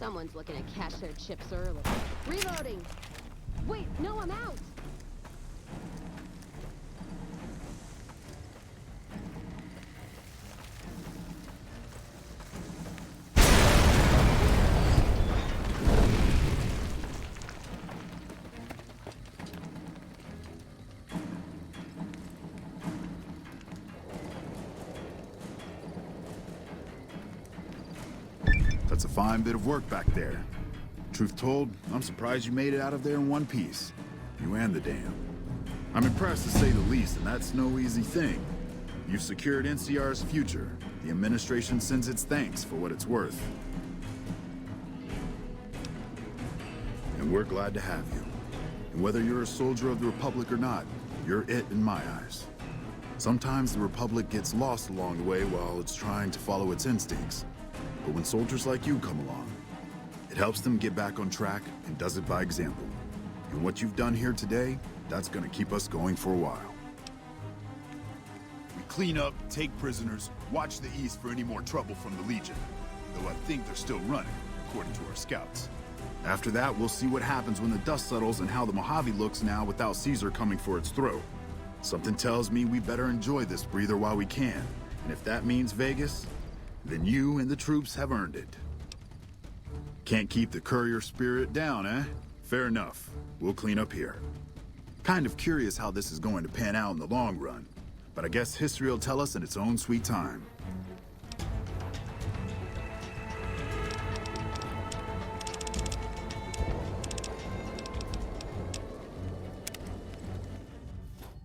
Someone's looking to cash their chips early. Reloading! Wait, no, I'm out! That's a fine bit of work back there. Truth told, I'm surprised you made it out of there in one piece. You and the dam. I'm impressed to say the least, and that's no easy thing. You've secured NCR's future. The administration sends its thanks for what it's worth. And we're glad to have you. And whether you're a soldier of the Republic or not, you're it in my eyes. Sometimes the Republic gets lost along the way while it's trying to follow its instincts. But when soldiers like you come along, it helps them get back on track and does it by example. And what you've done here today, that's gonna keep us going for a while. We clean up, take prisoners, watch the east for any more trouble from the Legion. Though I think they're still running, according to our scouts. After that, we'll see what happens when the dust settles and how the Mojave looks now without Caesar coming for its throat. Something tells me we better enjoy this breather while we can. And if that means Vegas, then you and the troops have earned it. Can't keep the courier spirit down, eh? Fair enough. We'll clean up here. Kind of curious how this is going to pan out in the long run, but I guess history will tell us in its own sweet time.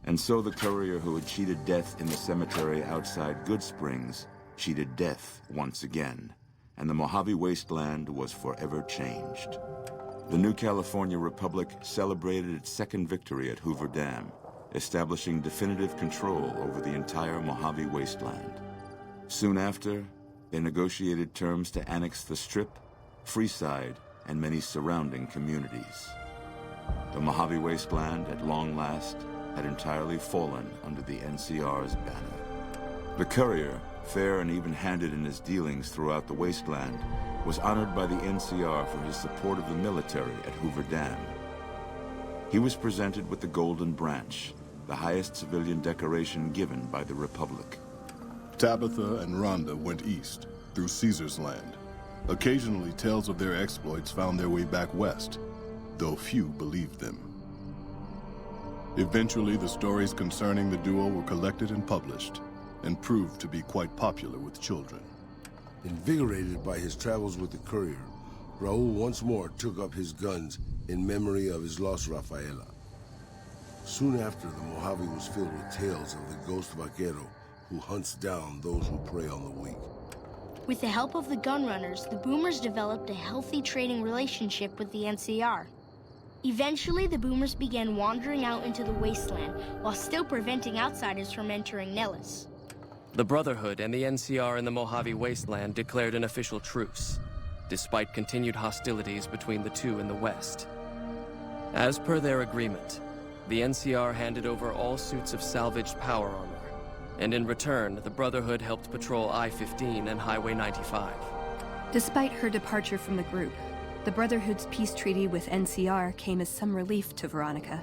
And so the courier who had cheated death in the cemetery outside Good Springs cheated death once again, and the Mojave Wasteland was forever changed. The new California Republic celebrated its second victory at Hoover Dam, establishing definitive control over the entire Mojave Wasteland. Soon after, they negotiated terms to annex the Strip, Freeside, and many surrounding communities. The Mojave Wasteland, at long last, had entirely fallen under the NCR's banner. The courier, fair and even-handed in his dealings throughout the wasteland, was honored by the NCR for his support of the military at Hoover Dam. He was presented with the Golden Branch, the highest civilian decoration given by the Republic. Tabitha and Rhonda went east, through Caesar's land. Occasionally, tales of their exploits found their way back west, though few believed them. Eventually, the stories concerning the duo were collected and published, and proved to be quite popular with children. Invigorated by his travels with the courier, Raul once more took up his guns in memory of his lost Rafaela. Soon after, the Mojave was filled with tales of the ghost vaquero who hunts down those who prey on the weak. With the help of the gunrunners, the Boomers developed a healthy trading relationship with the NCR. Eventually, the Boomers began wandering out into the wasteland, while still preventing outsiders from entering Nellis. The Brotherhood and the NCR in the Mojave Wasteland declared an official truce, despite continued hostilities between the two in the West. As per their agreement, the NCR handed over all suits of salvaged power armor, and in return, the Brotherhood helped patrol I-15 and Highway 95. Despite her departure from the group, the Brotherhood's peace treaty with NCR came as some relief to Veronica.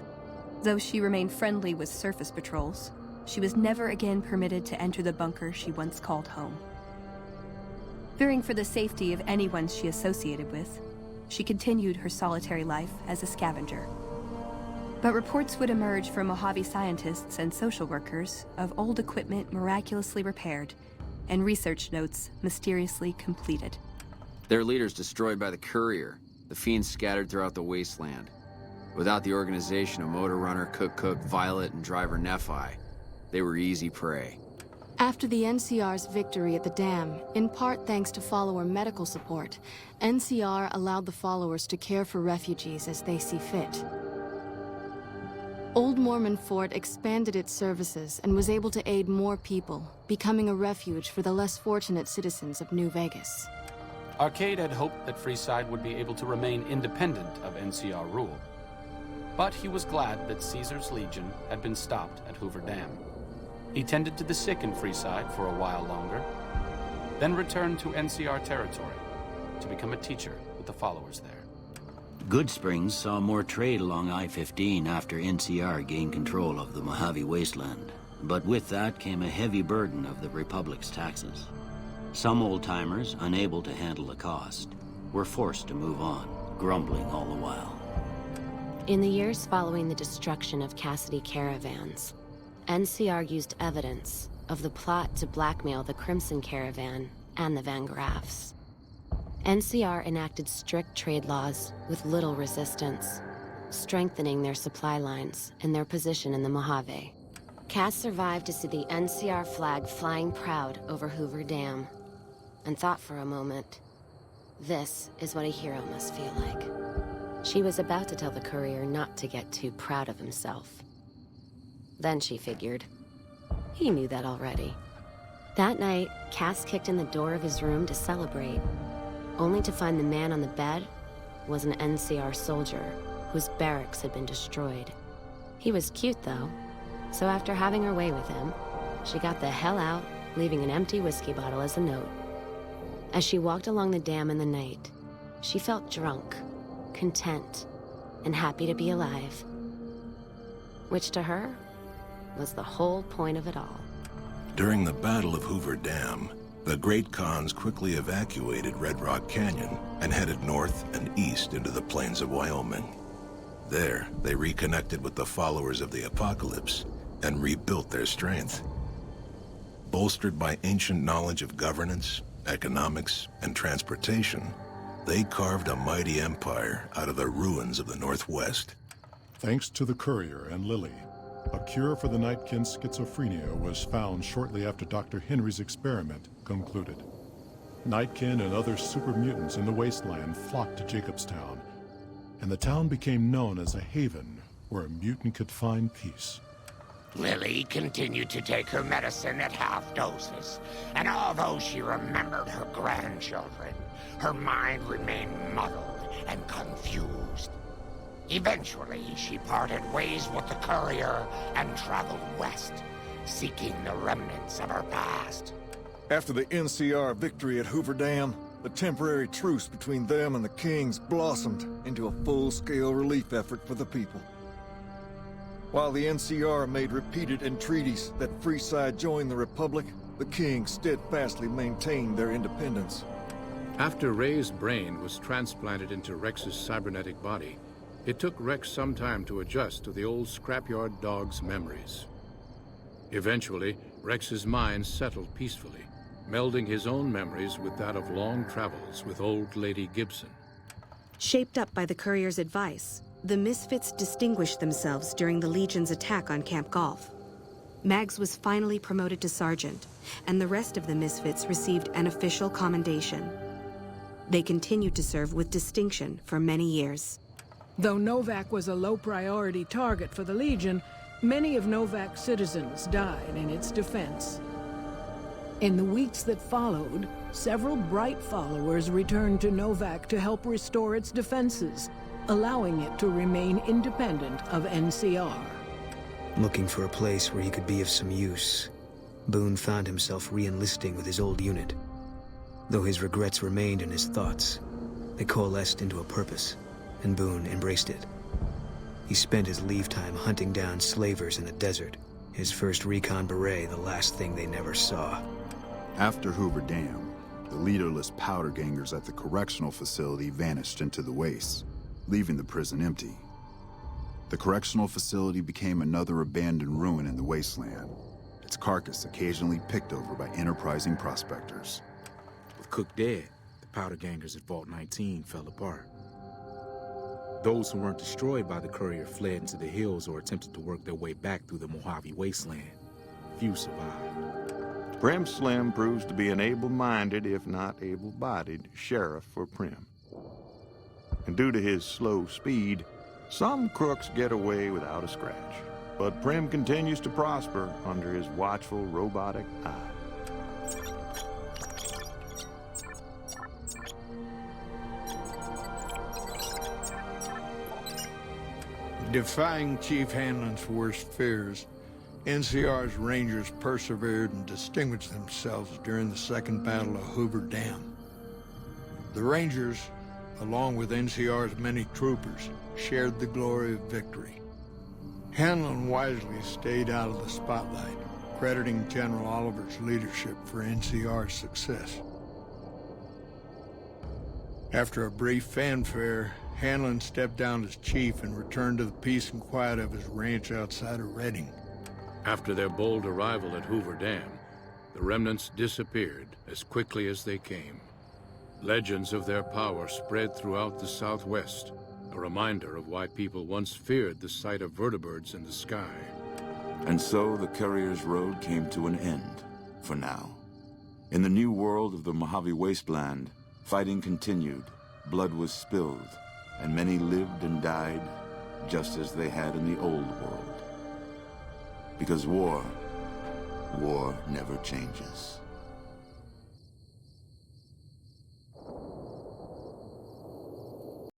Though she remained friendly with surface patrols, she was never again permitted to enter the bunker she once called home. Fearing for the safety of anyone she associated with, she continued her solitary life as a scavenger. But reports would emerge from Mojave scientists and social workers of old equipment miraculously repaired and research notes mysteriously completed. Their leaders destroyed by the courier, the fiends scattered throughout the wasteland. Without the organization of Motor Runner, Cook, Violet, and Driver Nephi, they were easy prey. After the NCR's victory at the dam, in part thanks to follower medical support, NCR allowed the followers to care for refugees as they see fit. Old Mormon Fort expanded its services and was able to aid more people, becoming a refuge for the less fortunate citizens of New Vegas. Arcade had hoped that Freeside would be able to remain independent of NCR rule. But he was glad that Caesar's Legion had been stopped at Hoover Dam. He tended to the sick in Freeside for a while longer, then returned to NCR territory to become a teacher with the followers there. Good Springs saw more trade along I-15 after NCR gained control of the Mojave Wasteland. But with that came a heavy burden of the Republic's taxes. Some old-timers, unable to handle the cost, were forced to move on, grumbling all the while. In the years following the destruction of Cassidy caravans, NCR used evidence of the plot to blackmail the Crimson Caravan and the Van Graffs. NCR enacted strict trade laws with little resistance, strengthening their supply lines and their position in the Mojave. Cass survived to see the NCR flag flying proud over Hoover Dam, and thought for a moment, this is what a hero must feel like. She was about to tell the courier not to get too proud of himself. Then she figured, he knew that already. That night, Cass kicked in the door of his room to celebrate, only to find the man on the bed was an NCR soldier whose barracks had been destroyed. He was cute, though, so after having her way with him, she got the hell out, leaving an empty whiskey bottle as a note. As she walked along the dam in the night, she felt drunk, content, and happy to be alive. Which to her was the whole point of it all. During the Battle of Hoover Dam, the Great Khans quickly evacuated Red Rock Canyon and headed north and east into the plains of Wyoming. There, they reconnected with the followers of the Apocalypse and rebuilt their strength. Bolstered by ancient knowledge of governance, economics, and transportation, they carved a mighty empire out of the ruins of the Northwest. Thanks to the courier and Lily, a cure for the Nightkin's schizophrenia was found shortly after Dr. Henry's experiment concluded. Nightkin and other super mutants in the wasteland flocked to Jacobstown, and the town became known as a haven where a mutant could find peace. Lily continued to take her medicine at half doses, and although she remembered her grandchildren, her mind remained muddled and confused. Eventually, she parted ways with the courier and traveled west, seeking the remnants of her past. After the NCR victory at Hoover Dam, the temporary truce between them and the Kings blossomed into a full-scale relief effort for the people. While the NCR made repeated entreaties that Freeside join the Republic, the Kings steadfastly maintained their independence. After Ray's brain was transplanted into Rex's cybernetic body, it took Rex some time to adjust to the old scrapyard dog's memories. Eventually, Rex's mind settled peacefully, melding his own memories with that of long travels with old Lady Gibson. Shaped up by the courier's advice, the Misfits distinguished themselves during the Legion's attack on Camp Golf. Mags was finally promoted to sergeant, and the rest of the Misfits received an official commendation. They continued to serve with distinction for many years. Though Novak was a low-priority target for the Legion, many of Novak's citizens died in its defense. In the weeks that followed, several bright followers returned to Novak to help restore its defenses, allowing it to remain independent of NCR. Looking for a place where he could be of some use, Boone found himself re-enlisting with his old unit. Though his regrets remained in his thoughts, they coalesced into a purpose, and Boone embraced it. He spent his leave time hunting down slavers in the desert, his first recon beret the last thing they never saw. After Hoover Dam, the leaderless powder gangers at the correctional facility vanished into the wastes, leaving the prison empty. The correctional facility became another abandoned ruin in the wasteland, its carcass occasionally picked over by enterprising prospectors. With Cook dead, the powder gangers at Vault 19 fell apart. Those who weren't destroyed by the courier fled into the hills or attempted to work their way back through the Mojave Wasteland. Few survived. Prim Slim proves to be an able-minded, if not able-bodied, sheriff for Prim. And due to his slow speed, some crooks get away without a scratch. But Prim continues to prosper under his watchful, robotic eye. Defying Chief Hanlon's worst fears, NCR's Rangers persevered and distinguished themselves during the Second Battle of Hoover Dam. The Rangers, along with NCR's many troopers, shared the glory of victory. Hanlon wisely stayed out of the spotlight, crediting General Oliver's leadership for NCR's success. After a brief fanfare, Hanlon stepped down as chief and returned to the peace and quiet of his ranch outside of Reading. After their bold arrival at Hoover Dam, the remnants disappeared as quickly as they came. Legends of their power spread throughout the Southwest, a reminder of why people once feared the sight of vertibirds in the sky. And so the Courier's Road came to an end, for now. In the new world of the Mojave Wasteland, fighting continued, blood was spilled, and many lived and died just as they had in the old world. Because war never changes.